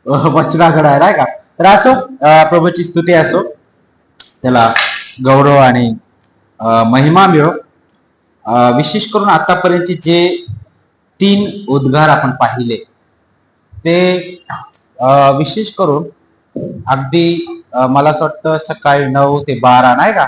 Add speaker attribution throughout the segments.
Speaker 1: वचनाकडे आहे, नाही का? तर असो, प्रभूची स्तुती असो, त्याला गौरव आणि महिमा मिळो. विशेष करून आतापर्यंतचे जे 3 उद्गार आपण पाहिले ते विशेष करून अगदी मला असं वाटतं सकाळी 9 ते 12, नाही का,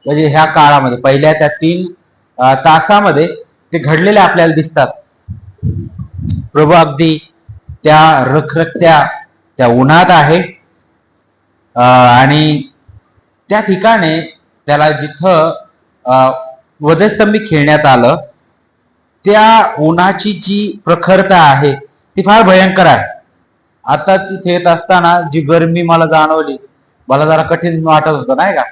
Speaker 1: म्हणजे ह्या काळामध्ये पहिल्या त्या 3 तासामध्ये ते घडलेले आपल्याला दिसतात. प्रभू अगदी त्या रखरखत्या त्या उन्हात आहे आणि त्या ठिकाणी त्याला जिथं वधस्तंभी खेळण्यात आलं, त्या उन्हाची जी प्रखरता आहे ती फार भयंकर आहे. आता तिथे येत असताना जी गरमी मला जाणवली, मला जरा कठीण वाटत होतं, नाही का?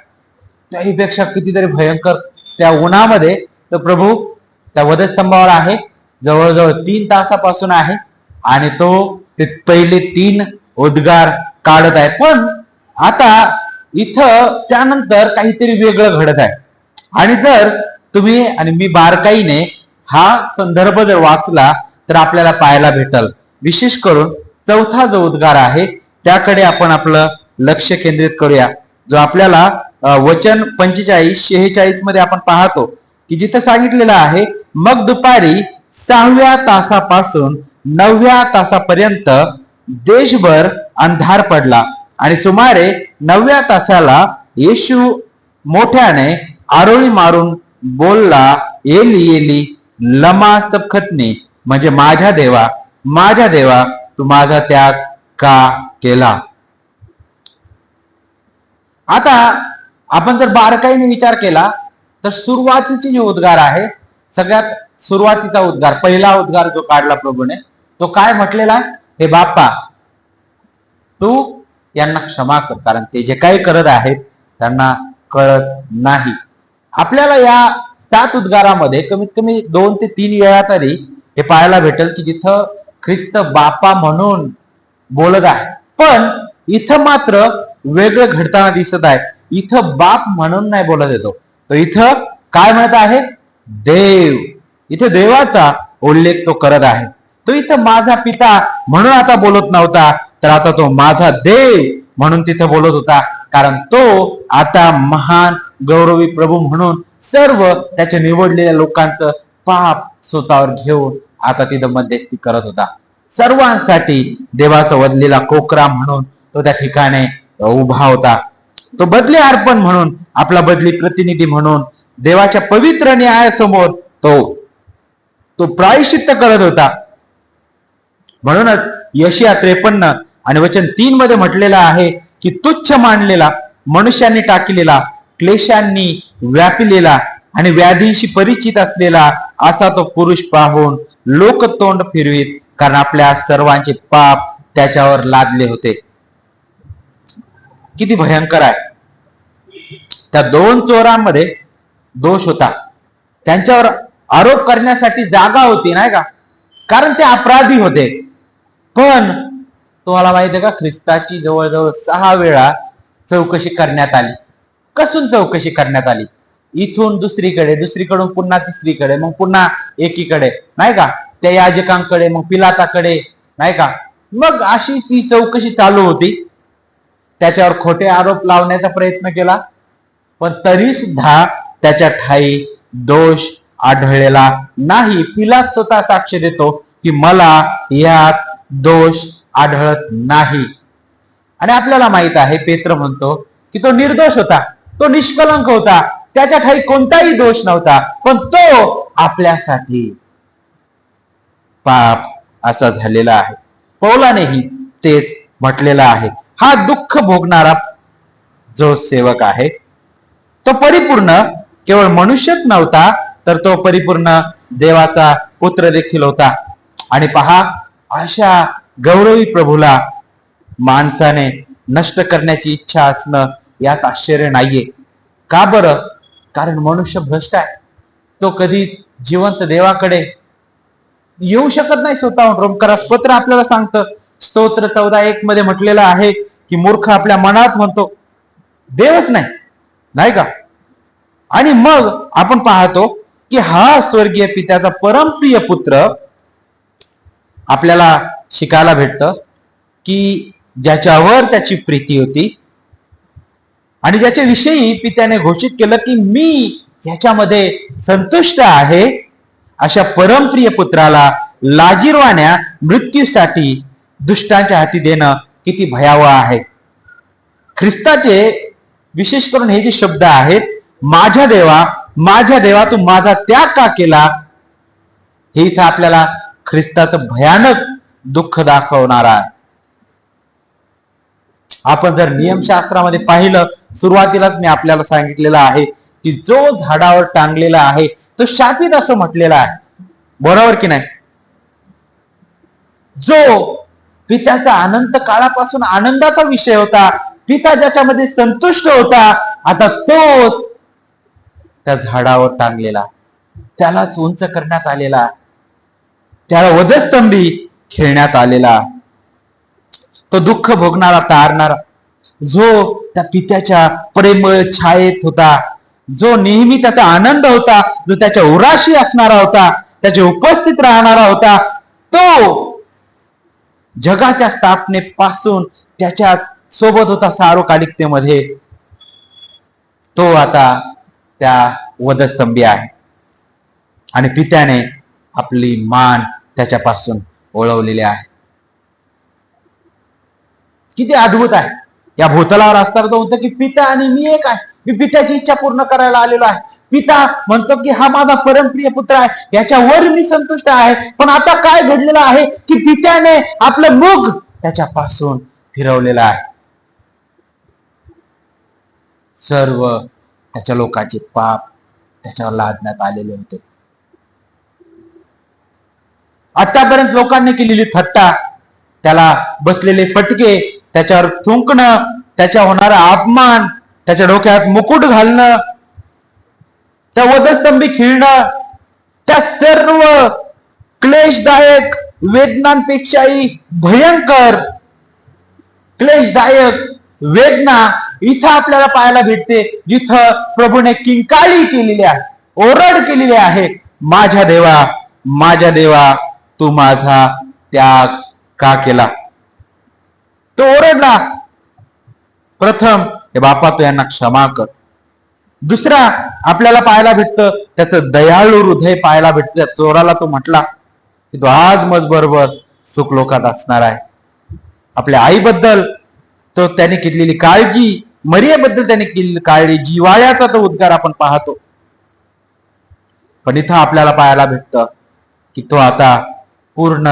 Speaker 1: त्याहीपेक्षा कितीतरी भयंकर त्या उन्हामध्ये तर प्रभू त्या वधस्तंभावर आहे, जवळजवळ 3 तासापासून आहे आणि तो ते पहिले 3 उद्गार काढत आहे. पण आता इथं त्यानंतर काहीतरी वेगळं घडत आहे. आणि जर तुम्ही आणि मी बारकाईने हा संदर्भ जर वाचला तर आपल्याला पाहायला भेटल. विशेष करून 4था जो उद्गार आहे त्याकडे आपण आपलं लक्ष केंद्रित करूया, जो आपल्याला वचन 45-46 मध्ये आपण पाहतो की जिथं सांगितलेलं आहे, मग दुपारी 6व्या तासापासून 9व्या तासापर्यंत देशभर अंधार पडला आणि सुमारे 9व्या तासाला येशू मोठ्याने आरोळी मारून बोलला, एली एली लमा सबखतनी, म्हणजे माझ्या देवा तू माझा त्याग का केला. आता आपण जर बारकाईने विचार केला तर सुरुवातीचे जे उद्गार आहे, सगळ्यात सुरुवातीचा उद्गार, पहिला उद्गार जो काढला प्रभूने, तो काय म्हटलेला? हे बाप्पा, तू यांना क्षमा कर, कारण ते जे काही करत आहेत त्यांना कळत नाही. आपल्याला या 7 उद्गारामध्ये कमीत कमी 2 ते 3 वेळा तरी हे पाहायला भेटेल की जिथं ख्रिस्त बापा म्हणून बोलत आहे, पण इथं मात्र वेगळं घडताना दिसत आहे. इथं बाप म्हणून नाही बोलत येतो, तो इथं काय म्हणत आहे? देव. इथे देवाचा उल्लेख तो करत आहे. तो इथं माझा पिता म्हणून आता बोलत नव्हता, तर आता तो माझा देव म्हणून तिथे बोलत होता, कारण तो आता महान गौरवी प्रभू म्हणून सर्व त्याच्या निवडलेल्या लोकांचं पाप स्वतःवर घेऊन आता तिथं मध्यस्थी करत होता. सर्वांसाठी देवाचा वधलेला कोकरा म्हणून तो त्या ठिकाणी उभा होता. तो बदली अर्पण म्हणून, आपला बदली प्रतिनिधी म्हणून देवाच्या पवित्र न्यायासमोर तो प्रायश्चित्त करत होता. म्हणूनच यशिया 53 आणि वचन 3 मध्ये म्हटलेला आहे की तुच्छ मानलेला, मनुष्यांनी टाकलेला, क्लेशांनी व्यापिलेला आणि व्याधींशी परिचित असलेला असा तो पुरुष पाहून लोक तोंड फिरवीत, कारण आपल्या सर्वांचे पाप त्याच्यावर लादले होते. किती भयंकर आहे! त्या 2 चोरांमध्ये दोष होता, त्यांच्यावर आरोप करण्यासाठी जागा होती, नाही का? कारण ते अपराधी होते. पण तुम्हाला माहिती आहे का, ख्रिस्ताची जवळजवळ 6 वेळा चौकशी करण्यात आली. कसून चौकशी करण्यात आली? इथून दुसरीकडे, दुसरीकडून पुन्हा तिसरीकडे, मग पुन्हा एकीकडे, नाही का? त्या याजकांकडे, मग पिलाताकडे, नाही का? मग अशी ती चौकशी चालू होती. त्याच्यावर खोटे आरोप लावण्याचा प्रयत्न केला, पण तरी सुद्धा त्याच्या ठाई दोष आढळलेला नाही. पिलात स्वतः साक्ष देतो की मला यात दोष आढळत नाही. आणि आपल्याला माहित आहे, पेत्र म्हणतो की तो निर्दोष होता, तो निष्कलंक होता, त्याच्या ठाई कोणताही दोष नव्हता, पण तो आपल्यासाठी पाप असा झालेला आहे. पौलानेही तेच म्हटलेलं आहे. हा दुःख भोगणारा जो सेवक आहे तो परिपूर्ण केवळ मनुष्यच नव्हता, तर तो परिपूर्ण देवाचा पुत्र देखील होता. आणि पहा, अशा गौरवी प्रभूला माणसाने नष्ट करण्याची इच्छा असणं यात आश्चर्य नाहीये. का बरं? कारण मनुष्य भ्रष्ट आहे. तो कधी जिवंत देवाकडे येऊ शकत नाही स्वतःहून. रोमकरास पत्र आपल्याला सांगतं, स्तोत्र 14:1 मध्ये म्हटलेलं आहे की मूर्ख आपल्या मनात म्हणतो, देवच नाही, नाही का? आणि मग आपण पाहतो की हा स्वर्गीय पित्याचा परमप्रिय पुत्र आपल्याला शिकायला भेटतं की ज्याच्यावर त्याची प्रीती होती आणि ज्याच्याविषयी पित्याने घोषित केलं की मी ह्याच्यामध्ये संतुष्ट आहे, अशा परमप्रिय पुत्राला लाजिरवाण्या मृत्यूसाठी दुष्टांच्या हाती देणं किती भयावह आहे. ख्रिस्ताचे विशेष करून हे जे शब्द आहेत, माझ्या देवा तू माझा त्याग का केला, हे इथं आपल्याला ख्रिस्ताचं भयानक दुःख दाखवणार आहे. आपण जर नियमशास्त्रामध्ये पाहिलं, सुरुवातीलाच मी आपल्याला सांगितलेलं आहे की जो झाडावर टांगलेला आहे तो शापित असं म्हटलेलं आहे, बरोबर की नाही? जो पित्याचा अनंत काळापासून आनंदाचा विषय होता, पिता ज्याच्यामध्ये संतुष्ट होता, आता तोच त्या झाडावर टांगलेला, त्यालाच उंच करण्यात आलेला, त्याला वधस्तंभी खेळण्यात आलेला, तो दुःख भोगणारा तारणारा, जो त्या पित्याच्या प्रेमळ छायेत होता, जो नेहमी त्याचा आनंद होता, जो त्याच्या उराशी असणारा होता, त्याच्या उपस्थित राहणारा होता, तो जगाच्या स्थापनेपासून त्याच्याच सोबत होता सार्वकालिकतेमध्ये, तो आता त्या वधस्तंभी आहे आणि पित्याने आपली मान त्याच्यापासून ओळवलेली आहे. किती अद्भुत आहे. या भूतलावर असताना तो म्हणतो की पिता आणि मी एक आहे, मी पित्याची इच्छा पूर्ण करायला आलेलो आहे. पिता म्हणतो की हा माझा परमप्रिय पुत्र आहे, याच्यावर मी संतुष्ट आहे. पण आता काय घडलेलं आहे की पित्याने आपलं मुख त्याच्यापासून फिरवलेलं आहे. सर्व त्याच्या लोकांचे पाप त्याच्यावर लादण्यात आलेले होते. आतापर्यंत लोकांनी केलेली थट्टा, त्याला बसलेले फटके, त्याच्यावर थुंकणं, त्याच्या होणारा अपमान, त्याच्या डोक्यात मुकुट घालणं, त्या वधस्तंभी खिळणं, त्या सर्व क्लेशदायक वेदनांपेक्षाही भयंकर क्लेशदायक वेदना इथं आपल्याला पाहायला भेटते, जिथं प्रभूने किंकाळी केलेली आहे, ओरड केलेली आहे, माझ्या देवा तू माझा त्याग का केला. तो ओरडला. प्रथम हे बापा तू यांना क्षमा कर. दुसरा आपल्याला पाहायला भेटतं त्याचं दयाळू हृदय पाहायला भेटतं. चोराला तो म्हटला की तो आज मजबरोबर सुख लोकात असणार आहे. आपल्या आईबद्दल तो त्याने केलेली काळजी, मरियेबद्दल त्याने केलेली काळजी, जिव्हाळ्याचा तो उद्गार आपण पाहतो. पण इथं आपल्याला पाहायला भेटतं की तो आता पूर्ण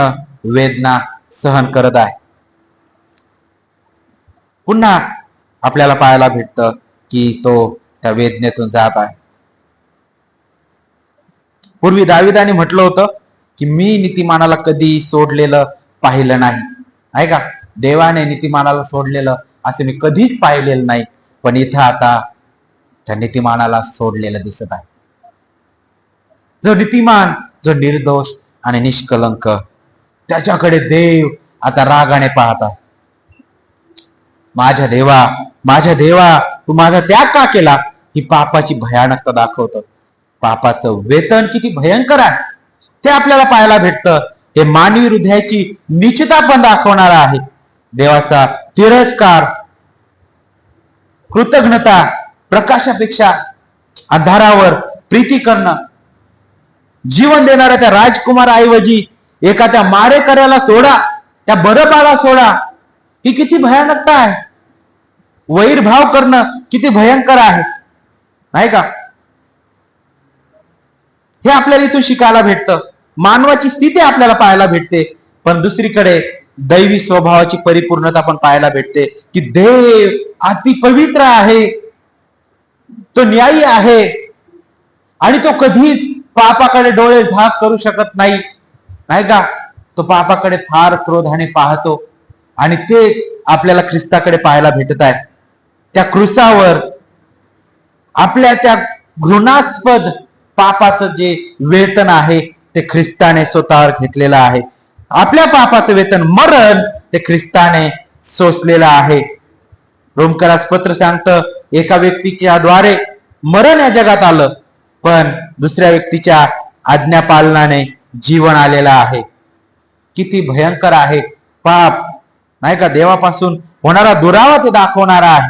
Speaker 1: वेदना सहन करत आहे. पुन्हा आपल्याला पाहायला भेटतं की तो त्या वेदनेतून जात आहे. पूर्वी दाविदाने म्हटलं होतं की मी नीतिमानाला कधी सोडलेलं पाहिलं नाही, आहे का? देवाने नीतिमानाला सोडलेलं असं मी कधीच पाहिलेलं नाही. पण इथं आता त्या नीतिमानाला सोडलेलं दिसत आहे. जो नीतिमान, जो निर्दोष आणि निष्कलंक, त्याच्याकडे देव आता रागाने पाहत आहे. माझ्या देवा तू माझा त्याग का केला, ही पापाची भयानकता दाखवतं. पापाचं वेतन किती भयंकर आहे ते आपल्याला पाहायला भेटतं. हे मानवी हृदयाची नीचता पण दाखवणार आहे. देवाचा तिरस्कार, कृतज्ञता, प्रकाशापेक्षा अंधारावर प्रीती करणं, जीवन देणाऱ्या त्या राजकुमाराऐवजी एका त्या मारेकऱ्याला सोडा, त्या बरबाला सोडा, ही किती भयानकता आहे. वैरभाव करणं किती भयंकर आहे, नाही का? हे आपल्याला इथून शिकायला भेटतं. मानवाची स्थिती आपल्याला पाहायला भेटते. पण दुसरीकडे दैवी स्वभावाची परिपूर्णता पण पाहायला भेटते की देव अति पवित्र आहे, तो न्यायी आहे आणि तो कधीच पापाकडे डोळे झाक करू शकत नाही, नाही का? तो पापाकडे फार क्रोधाने पाहतो आणि तेच आपल्याला ख्रिस्ताकडे पाहायला भेटत आहे. त्या क्रूसावर आपल्या त्या घृणास्पद पापाचं जे वेतन आहे ते ख्रिस्ताने स्वतःवर घेतलेलं आहे. आपल्या पापाचं वेतन मरण ते ख्रिस्ताने सोसलेलं आहे. रोमकरास पत्र सांगतं एका व्यक्तीच्या द्वारे मरण या जगात आलं, पण दुसऱ्या व्यक्तीच्या आज्ञापालनाने जीवन आलेलं आहे. किती भयंकर आहे पाप, नाही का, देवापासून होणारा दुरावा ते दाखवणारा आहे,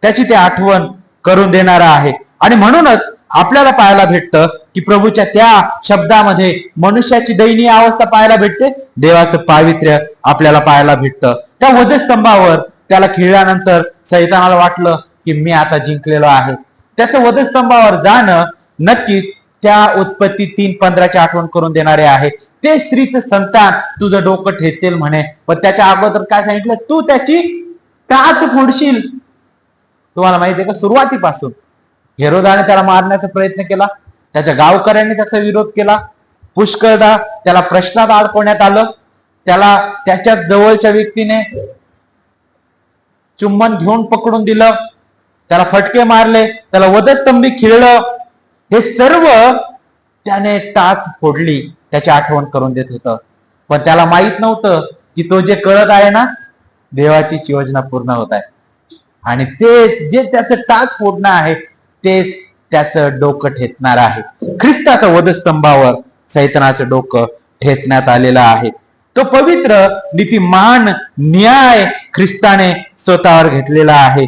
Speaker 1: त्याची ते आठवण करून देणारा आहे. आणि म्हणूनच आपल्याला पाहायला भेटतं की प्रभूच्या त्या शब्दामध्ये मनुष्याची दयनीय अवस्था पाहायला भेटते, देवाचं पावित्र्य आपल्याला पाहायला भेटतं. त्या वधस्तंभावर त्याला खिळल्यानंतर सैतानाला वाटलं की मी आता जिंकलेलो आहे. त्याचं वधस्तंभावर जाणं नक्कीच त्या उत्पत्ती 3:15ची आठवण करून देणारे आहे. ते स्त्रीचं संतान तुझं डोकं ठेचेल म्हणे, पण त्याच्या अगोदर काय सांगितलं, तू त्याची टाच फोडशील. तुम्हाला माहिती आहे का, सुरुवातीपासून हेरोदाने त्याला मारण्याचा प्रयत्न केला, त्याच्या गावकऱ्यांनी त्याचा विरोध केला, पुष्कळदा त्याला प्रश्नात अडकवण्यात आलं, त्याला त्याच्या जवळच्या व्यक्तीने चुंबन घेऊन पकडून दिलं, त्याला फटके मारले, त्याला वधस्तंभी खिळलं. हे सर्व त्याने टाच फोडली त्याची आठवण करून देत होतं. पण त्याला माहित नव्हतं की तो जे कळत आहे ना, देवाची योजना पूर्ण होत आहे. आणि तेच जे त्याचं टाच फोडणं आहे तेच त्याचं डोकं ठेचणार आहे. ख्रिस्ताच्या वधस्तंभावर सैतानाचं डोकं ठेचण्यात आलेलं आहे. तो पवित्र नीतिमान न्याय ख्रिस्ताने स्वतःवर घेतलेला आहे.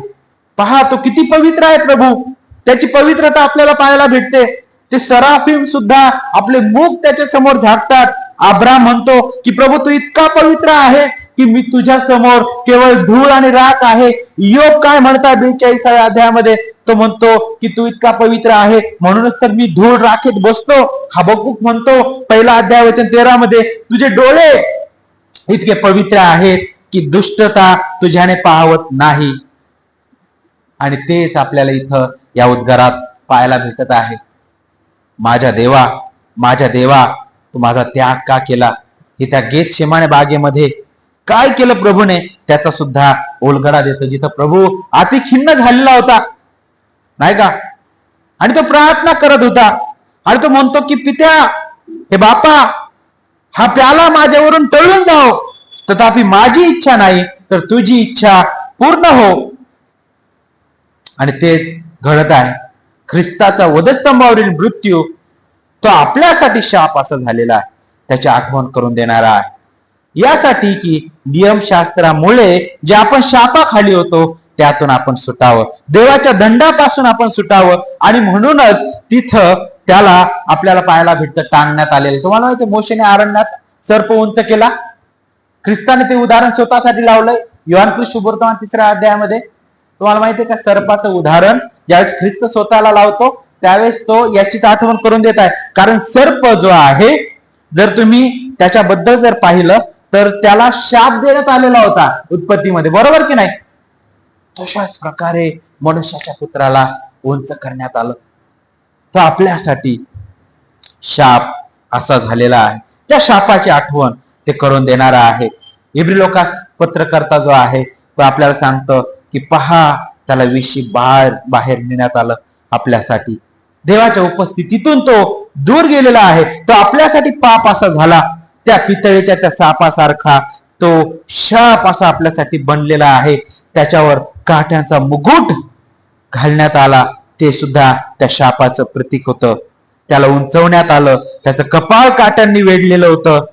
Speaker 1: पहा तो किती पवित्र आहे प्रभू, त्याची पवित्रता आपल्याला पाहायला भेटते. ते सराफिम सुद्धा आपले मुख त्याच्या समोर झाकतात. अब्राम म्हणतो की प्रभू तू इतका पवित्र आहे की मी तुझ्या समोर केवळ धूळ आणि राख आहे. योग काय म्हणतात 42व्या अध्यायामध्ये, तो म्हणतो की तू इतका पवित्र आहे म्हणूनच तर मी धूळ राखेत बसतो. हबक्कूक म्हणतो 1 अध्याय वचन 13 मध्ये, तुझे डोळे इतके पवित्र आहेत की दुष्टता तुझ्याने पाहवत नाही. आणि तेच आपल्याला इथं या उद्गारात पाहायला भेटत आहे. माझ्या देवा तू माझा त्याग का केला. हे त्या गेतशेमाने बागेमध्ये काय केलं प्रभूने त्याचा सुद्धा उलगडा देतो, जिथं प्रभू अति खिन्न झालेला होता नाही का, आणि तो प्रार्थना करत होता आणि तो म्हणतो की पित्या, हे बापा, हा प्याला माझ्यावरून टळून जाओ, तथापि माझी इच्छा नाही तर तुझी इच्छा पूर्ण हो. आणि तेच घडत आहे. ख्रिस्ताचा वधस्तंभावरील मृत्यू तो आपल्यासाठी शाप असा झालेला आहे, त्याची आठवण करून देणारा आहे. यासाठी की नियमशास्त्रामुळे जे आपण शापाखाली होतो त्यातून आपण सुटावं, देवाच्या दंडापासून आपण सुटावं. आणि म्हणूनच तिथं त्याला आपल्याला पाहायला भेटतं टांगण्यात आलेलं. तुम्हाला माहिती मोशेने अरण्यात सर्प उंच केला, ख्रिस्ताने ते उदाहरण स्वतःसाठी लावलंय. योहान शुभवर्तमान 3 अध्यायामध्ये तुम्हाला माहितीये का, सर्पाचं उदाहरण ज्यावेळेस ख्रिस्त स्वतःला लावतो त्यावेळेस तो याचीच आठवण करून देत आहे. कारण सर्प जो आहे, जर तुम्ही त्याच्याबद्दल जर पाहिलं तर त्याला शाप देण्यात आलेला होता उत्पत्तीमध्ये, बरोबर की नाही. तशाच प्रकारे मनुष्याच्या पुत्राला उंच करण्यात आलं, तो आपल्यासाठी शाप असा झालेला आहे. त्या शापाची आठवण ते करून देणारा आहे. इब्री लोकास पत्रकर्ता जो आहे तो आपल्याला सांगतो की पहा, त्याला विशी बाहेर नेण्यात आलं आपल्यासाठी. देवाच्या उपस्थितीतून तो दूर गेलेला आहे, तो आपल्यासाठी पाप असा झाला. त्या पितळेच्या त्या सापासारखा तो शाप असा आपल्यासाठी बनलेला आहे. त्याच्यावर काट्यांचा मुकुट घालण्यात आला, ते सुद्धा त्या शापाचं प्रतीक होतं. त्याला उंचवण्यात आलं, त्याचं कपाळ काट्यांनी वेढलेलं होतं.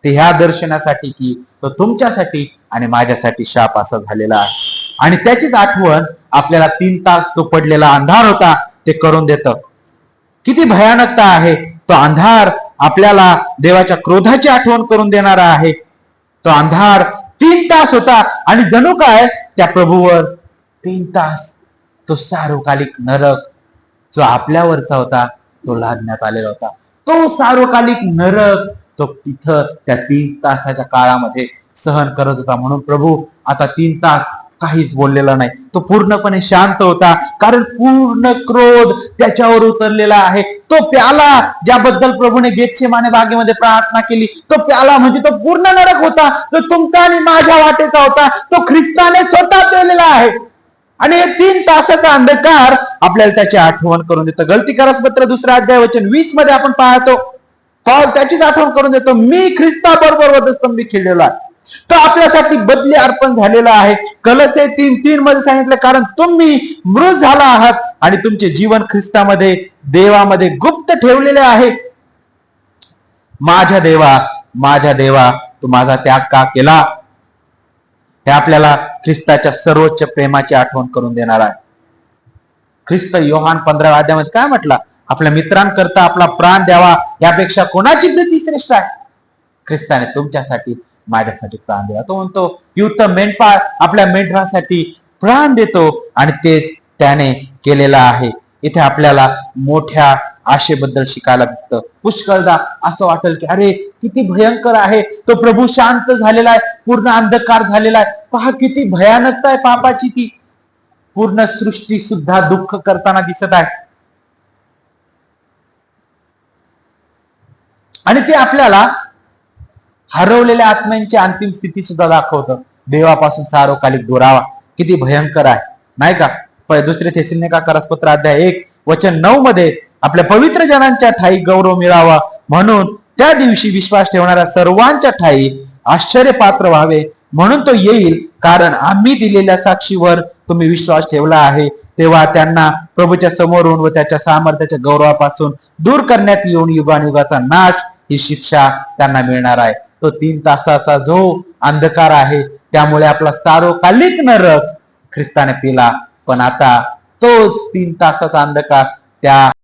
Speaker 1: ते ह्या दर्शनासाठी की तो तुमच्यासाठी आणि माझ्यासाठी शाप असा झालेला आहे. आणि त्याचीच आठवण आपल्याला 3 तास तो पडलेला अंधार होता ते करून देतं. किती भयानकता आहे. तो अंधार आपल्याला देवाच्या क्रोधाची आठवण करून देणारा आहे. तो अंधार 3 तास होता आणि जणू काय त्या प्रभूवर 3 तास तो सार्वकालिक नरक जो आपल्यावरचा होता तो लादण्यात आलेला होता. तो सार्वकालिक नरक तो तिथं त्या 3 तासाच्या काळामध्ये सहन करत होता. म्हणून प्रभू आता 3 तास काहीच बोललेला नाही, तो पूर्णपणे शांत होता, कारण पूर्ण क्रोध त्याच्यावर उतरलेला आहे. तो प्याला ज्याबद्दल प्रभूने गेतशेमाने बागेमध्ये प्रार्थना केली, तो प्याला म्हणजे तो पूर्ण नरक होता, तो तुमचा आणि माझ्या वाटेचा होता, तो ख्रिस्ताने स्वतः पेलेला आहे. आणि हे 3 तासाचा अंधकार आपल्याला त्याची आठवण करून देतं. गलतीकारस पत्र 2 अध्याय वचन 20 मध्ये आपण पाहतो, पौल त्याचीच आठवण करून देतो, मी ख्रिस्ताबरोबर वधस्तंभी खिळलेला आहे, तो आपल्यासाठी बदली अर्पण झालेला आहे. कलसे 3:3 मध्ये सांगितलं, कारण तुम्ही मृत झाला आहात आणि तुमचे जीवन ख्रिस्तामध्ये देवामध्ये गुप्त ठेवलेले आहे. माझ्या देवा तू माझा त्याग का केला. हे आपल्याला ख्रिस्ताच्या सर्वोच्च प्रेमाची आठवण करून देणार आहे. ख्रिस्त योहान 15 अध्यायामध्ये काय म्हटलं? आपल्या मित्रांकरता आपला प्राण द्यावा, यापेक्षा कोणाची प्रीती श्रेष्ठ आहे? ख्रिस्ताने तुमच्यासाठी माझ्यासाठी प्राण द्यावा. तो म्हणतो की उत्तम मेंढपाळ आपल्या मेंढरासाठी प्राण देतो, आणि तेच त्याने केलेलं आहे. इथे आपल्याला मोठ्या आशेबद्दल शिकायला भेटतं. पुष्कळदा असं वाटेल की अरे किती भयंकर आहे, तो प्रभू शांत झालेला आहे, पूर्ण अंधकार झालेला आहे, पहा किती भयानकता आहे पापाची, ती पूर्ण सृष्टी सुद्धा दुःख करताना दिसत आहे. आणि ते आपल्याला हरवलेल्या आत्म्यांची अंतिम स्थिती सुद्धा दाखवतं. देवापासून सार्वकालिक दुरावा किती भयंकर आहे, नाही का? दुसरे थेसलोनिकरास पत्र अध्याय 1 वचन 9 मध्ये आपल्या पवित्र जनांच्या ठाई गौरव मिळावा म्हणून त्या दिवशी विश्वास ठेवणाऱ्या सर्वांच्या ठाई आश्चर्यपात्र व्हावे म्हणून तो येईल, कारण आम्ही दिलेल्या साक्षीवर तुम्ही विश्वास ठेवला आहे. तेव्हा त्यांना प्रभूच्या समोरून व त्याच्या सामर्थ्याच्या गौरवापासून दूर करण्यात येऊन युगानुगाचा नाश ही शिक्षा त्यांना मिळणार आहे. तो 3 तासाचा जो अंधकार आहे, त्यामुळे आपला सार्वकालिक नरक ख्रिस्ताने पिला, पण आता तोच 3 तासाचा अंधकार त्या